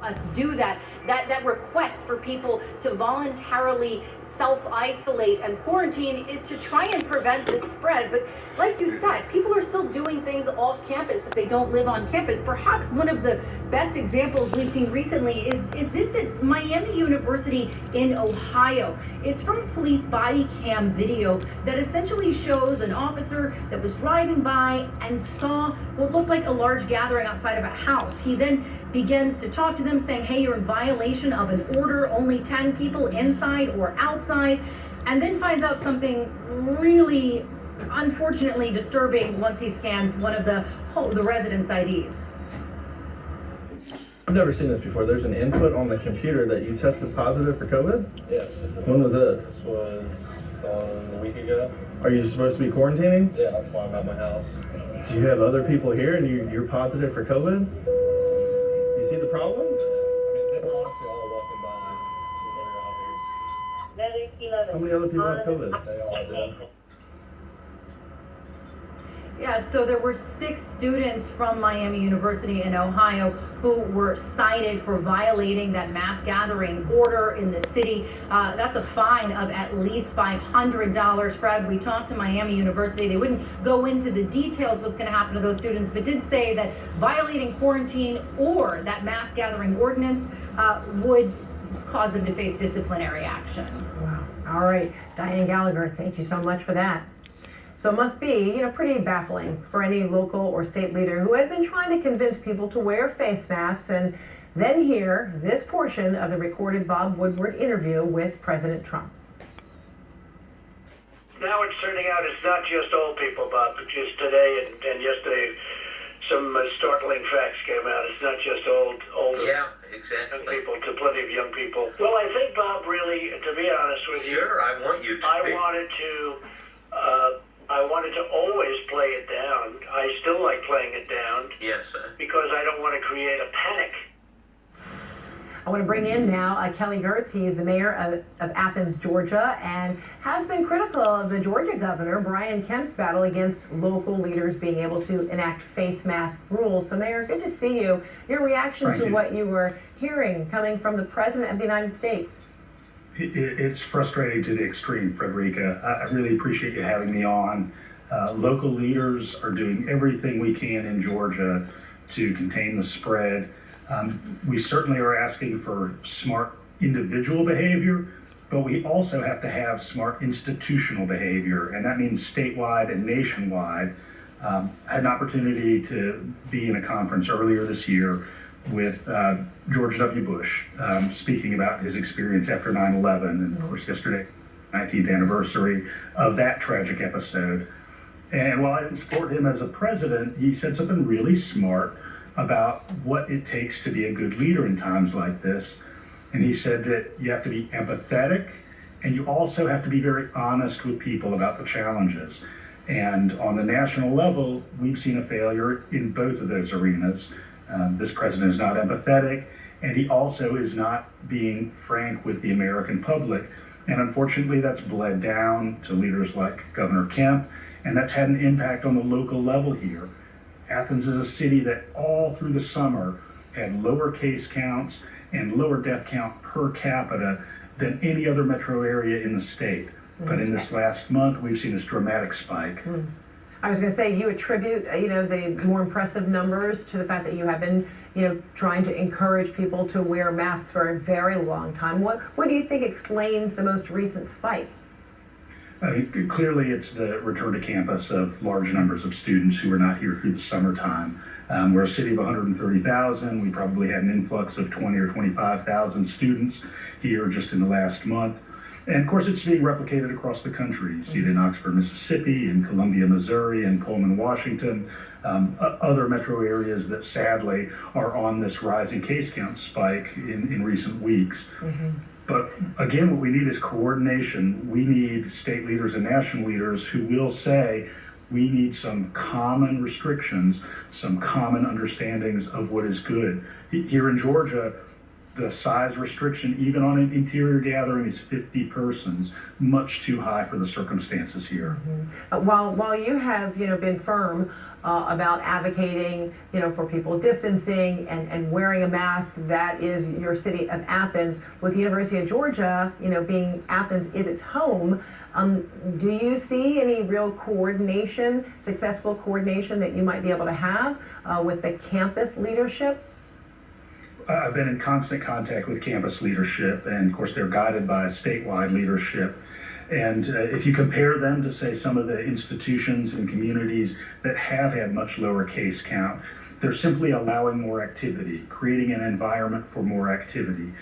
us do that. That request for people to voluntarily self-isolate and quarantine is to try and prevent this spread. But like you said, people are still doing things off campus if they don't live on campus. Perhaps one of the best examples we've seen recently is this at Miami University in Ohio. It's from a police body cam video that essentially shows an officer that was driving by and saw what looked like a large gathering outside of a house. He then begins to talk to them saying, hey, you're in violation of an order, only 10 people inside or outside, and then finds out something really unfortunately disturbing once he scans one of the residents' IDs. I've never seen this before. There's an input on the computer that you tested positive for COVID? Yes. When was this? This was a week ago. Are you supposed to be quarantining? Yeah, that's why I'm at my house. Do you have other people here and you're positive for COVID? You see the problem? I mean, they were honestly all walking by when we were out here. How many other people have COVID? They all did. Yeah, so there were 6 students from Miami University in Ohio who were cited for violating that mass gathering order in the city. That's a fine of at least $500. Fred, we talked to Miami University. They wouldn't go into the details what's going to happen to those students, but did say that violating quarantine or that mass gathering ordinance would cause them to face disciplinary action. Wow. All right, Diane Gallagher, thank you so much for that. So it must be, pretty baffling for any local or state leader who has been trying to convince people to wear face masks and then hear this portion of the recorded Bob Woodward interview with President Trump. Now it's turning out it's not just old people, Bob, but just today and yesterday some startling facts came out. It's not just older Yeah, exactly. young people, to plenty of young people. Well, I think, Bob, really, to be honest with you, Sure, I want you to be. I wanted to always play it down. I still like playing it down. Yes, sir. Because I don't want to create a panic. I want to bring in now Kelly Girtz. He is the mayor of Athens, Georgia, and has been critical of the Georgia governor, Brian Kemp's battle against local leaders being able to enact face mask rules. So, Mayor, good to see you. Your reaction to what you were hearing coming from the President of the United States. It's frustrating to the extreme, Frederica. I really appreciate you having me on. Local leaders are doing everything we can in Georgia to contain the spread. We certainly are asking for smart individual behavior, but we also have to have smart institutional behavior, and that means statewide and nationwide. I had an opportunity to be in a conference earlier this year with George W. Bush, speaking about his experience after 9/11, and of course yesterday, 19th anniversary of that tragic episode. And while I didn't support him as a president, he said something really smart about what it takes to be a good leader in times like this. And he said that you have to be empathetic, and you also have to be very honest with people about the challenges. And on the national level, we've seen a failure in both of those arenas. This president is not empathetic, and he also is not being frank with the American public. And unfortunately, that's bled down to leaders like Governor Kemp, and that's had an impact on the local level here. Athens is a city that all through the summer had lower case counts and lower death count per capita than any other metro area in the state. But in this last month, we've seen this dramatic spike. I was going to say, you attribute, the more impressive numbers to the fact that you have been, trying to encourage people to wear masks for a very long time. What do you think explains the most recent spike? I mean, clearly it's the return to campus of large numbers of students who were not here through the summertime. We're a city of 130,000. We probably had an influx of 20 or 25,000 students here just in the last month. And of course, it's being replicated across the country. You see it in Oxford, Mississippi, in Columbia, Missouri, and Pullman, Washington, other metro areas that sadly are on this rising case count spike in recent weeks. But again, what we need is coordination. We need state leaders and national leaders who will say, we need some common restrictions, some common understandings of what is good. Here in Georgia, the size restriction, even on an interior gathering, is 50 persons, much too high for the circumstances here. While you have been firm about advocating for people distancing and wearing a mask, that is your city of Athens. With the University of Georgia, being Athens is its home. Do you see any real coordination, successful coordination that you might be able to have with the campus leadership? I've been in constant contact with campus leadership, and of course they're guided by statewide leadership. And if you compare them to, say, some of the institutions and communities that have had much lower case count, they're simply allowing more activity, creating an environment for more activity.